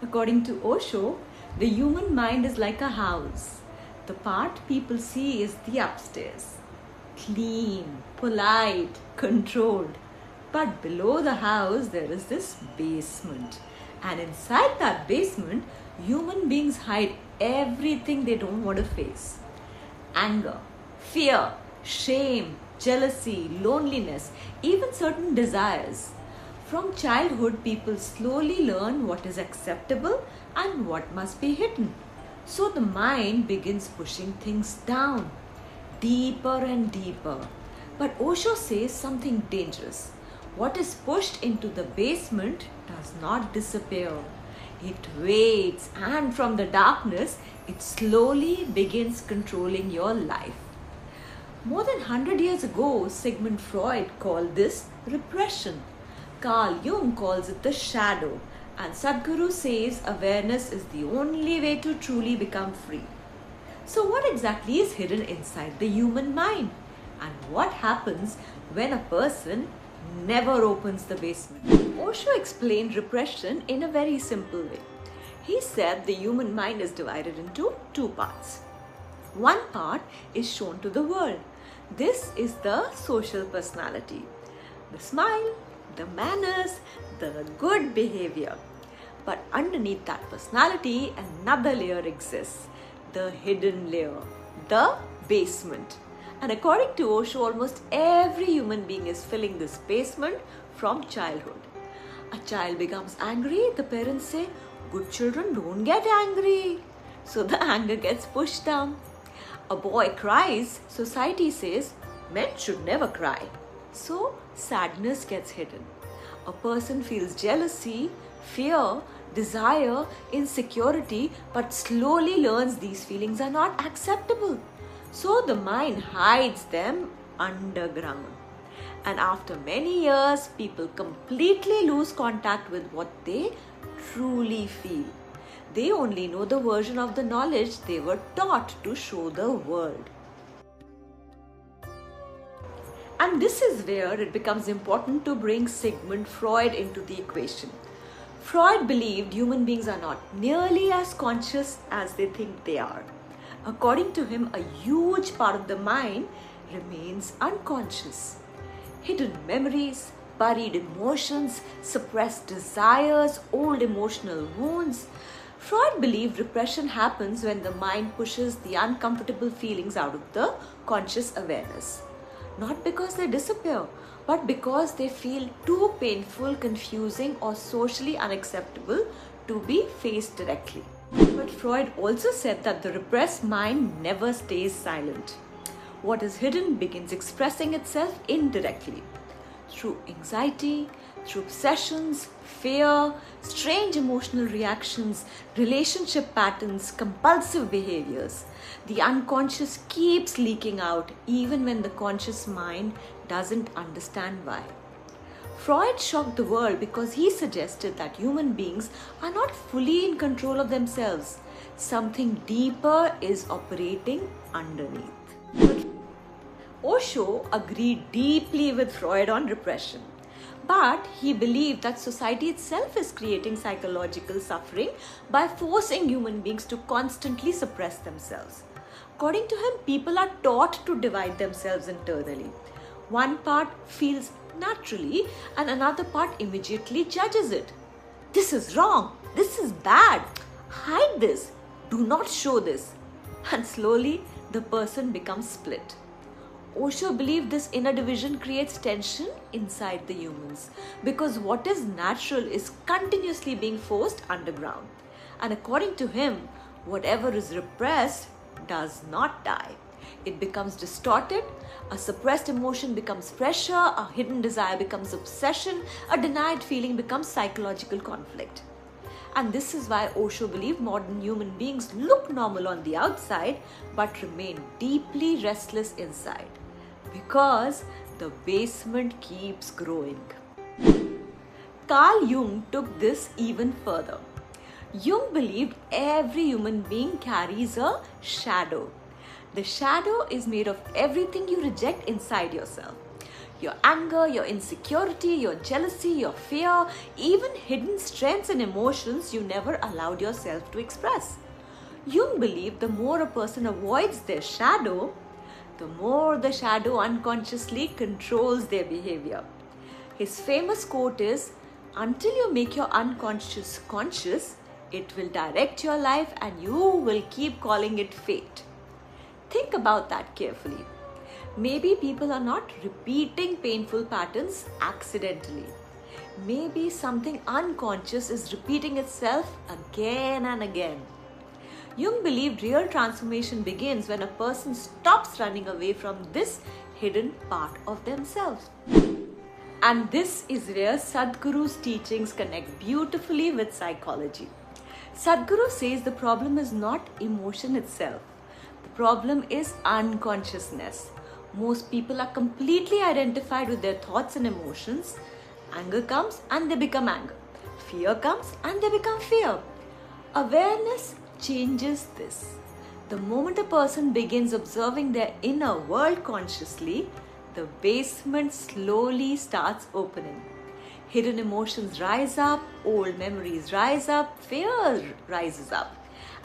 According to Osho, the human mind is like a house. The part people see is the upstairs. Clean, polite, controlled. But below the house, there is this basement. And inside that basement, human beings hide everything they don't want to face. Anger, fear, shame, jealousy, loneliness, even certain desires. From childhood, people slowly learn what is acceptable and what must be hidden. So the mind begins pushing things down, deeper and deeper. But Osho says something dangerous. What is pushed into the basement does not disappear. It waits, and from the darkness, it slowly begins controlling your life. More than 100 years ago, Sigmund Freud called this repression. Carl Jung calls it the shadow, and Sadhguru says awareness is the only way to truly become free. So what exactly is hidden inside the human mind? And what happens when a person never opens the basement? Osho explained repression in a very simple way. He said the human mind is divided into two parts. One part is shown to the world. This is the social personality. The smile, the manners, the good behavior. But underneath that personality, another layer exists. The hidden layer, the basement. And according to Osho, almost every human being is filling this basement from childhood. A child becomes angry, the parents say, good children don't get angry. So the anger gets pushed down. A boy cries, society says, men should never cry. So sadness gets hidden. A person feels jealousy, fear, desire, insecurity, but slowly learns these feelings are not acceptable. So the mind hides them underground. And after many years, people completely lose contact with what they truly feel. They only know the version of the knowledge they were taught to show the world. And this is where it becomes important to bring Sigmund Freud into the equation. Freud believed human beings are not nearly as conscious as they think they are. According to him, a huge part of the mind remains unconscious. Hidden memories, buried emotions, suppressed desires, old emotional wounds. Freud believed repression happens when the mind pushes the uncomfortable feelings out of the conscious awareness. Not because they disappear, but because they feel too painful, confusing, or socially unacceptable to be faced directly. But Freud also said that the repressed mind never stays silent. What is hidden begins expressing itself indirectly through anxiety, through obsessions, fear, strange emotional reactions, relationship patterns, compulsive behaviors. The unconscious keeps leaking out even when the conscious mind doesn't understand why. Freud shocked the world because he suggested that human beings are not fully in control of themselves. Something deeper is operating underneath. But Osho agreed deeply with Freud on repression. But he believed that society itself is creating psychological suffering by forcing human beings to constantly suppress themselves. According to him, people are taught to divide themselves internally. One part feels naturally and another part immediately judges it. This is wrong. This is bad. Hide this. Do not show this. And slowly the person becomes split. Osho believed this inner division creates tension inside the humans because what is natural is continuously being forced underground. And according to him, whatever is repressed does not die. It becomes distorted, a suppressed emotion becomes pressure, a hidden desire becomes obsession, a denied feeling becomes psychological conflict. And this is why Osho believed modern human beings look normal on the outside but remain deeply restless inside. Because the basement keeps growing. Carl Jung took this even further. Jung believed every human being carries a shadow. The shadow is made of everything you reject inside yourself. Your anger, your insecurity, your jealousy, your fear, even hidden strengths and emotions you never allowed yourself to express. Jung believed the more a person avoids their shadow, the more the shadow unconsciously controls their behavior. His famous quote is, "Until you make your unconscious conscious, it will direct your life and you will keep calling it fate." Think about that carefully. Maybe people are not repeating painful patterns accidentally. Maybe something unconscious is repeating itself again and again. Jung believed real transformation begins when a person stops running away from this hidden part of themselves. And this is where Sadhguru's teachings connect beautifully with psychology. Sadhguru says the problem is not emotion itself. The problem is unconsciousness. Most people are completely identified with their thoughts and emotions. Anger comes and they become anger. Fear comes and they become fear. Awareness changes this. The moment a person begins observing their inner world consciously, the basement slowly starts opening. Hidden emotions rise up, old memories rise up, fear rises up.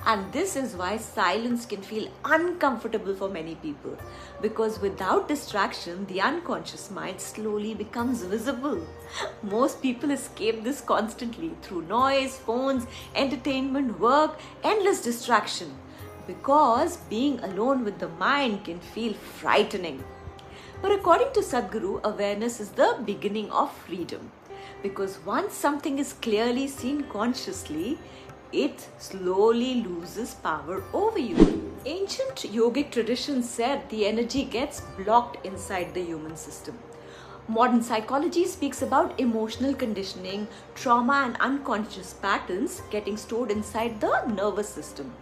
And this is why silence can feel uncomfortable for many people. Because without distraction, the unconscious mind slowly becomes visible. Most people escape this constantly through noise, phones, entertainment, work, endless distraction. Because being alone with the mind can feel frightening. But according to Sadhguru, awareness is the beginning of freedom. Because once something is clearly seen consciously, it slowly loses power over you. Ancient yogic traditions said the energy gets blocked inside the human system. Modern psychology speaks about emotional conditioning, trauma and unconscious patterns getting stored inside the nervous system.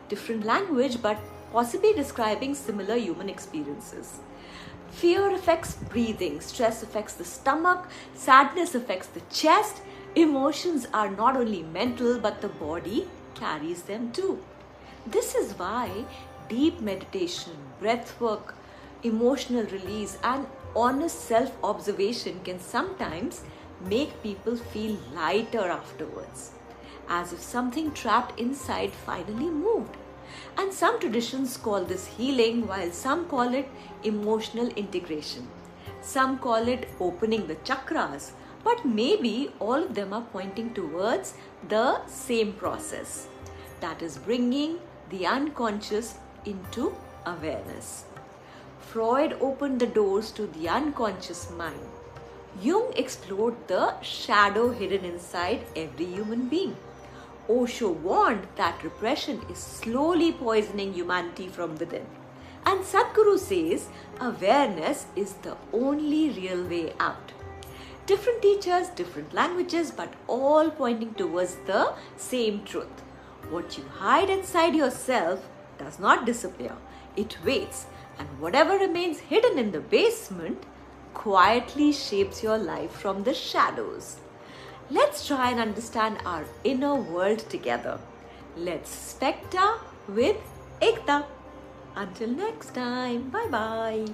Different language, but possibly describing similar human experiences. Fear affects breathing, stress affects the stomach, sadness affects the chest. Emotions are not only mental, but the body carries them too. This is why deep meditation, breath work, emotional release, and honest self-observation can sometimes make people feel lighter afterwards, as if something trapped inside finally moved. And some traditions call this healing, while some call it emotional integration. Some call it opening the chakras, but maybe all of them are pointing towards the same process. That is bringing the unconscious into awareness. Freud opened the doors to the unconscious mind. Jung explored the shadow hidden inside every human being. Osho warned that repression is slowly poisoning humanity from within. And Sadhguru says awareness is the only real way out. Different teachers, different languages, but all pointing towards the same truth. What you hide inside yourself does not disappear. It waits, and whatever remains hidden in the basement quietly shapes your life from the shadows. Let's try and understand our inner world together. Let's SPEKTA with Ekta. Until next time, bye-bye.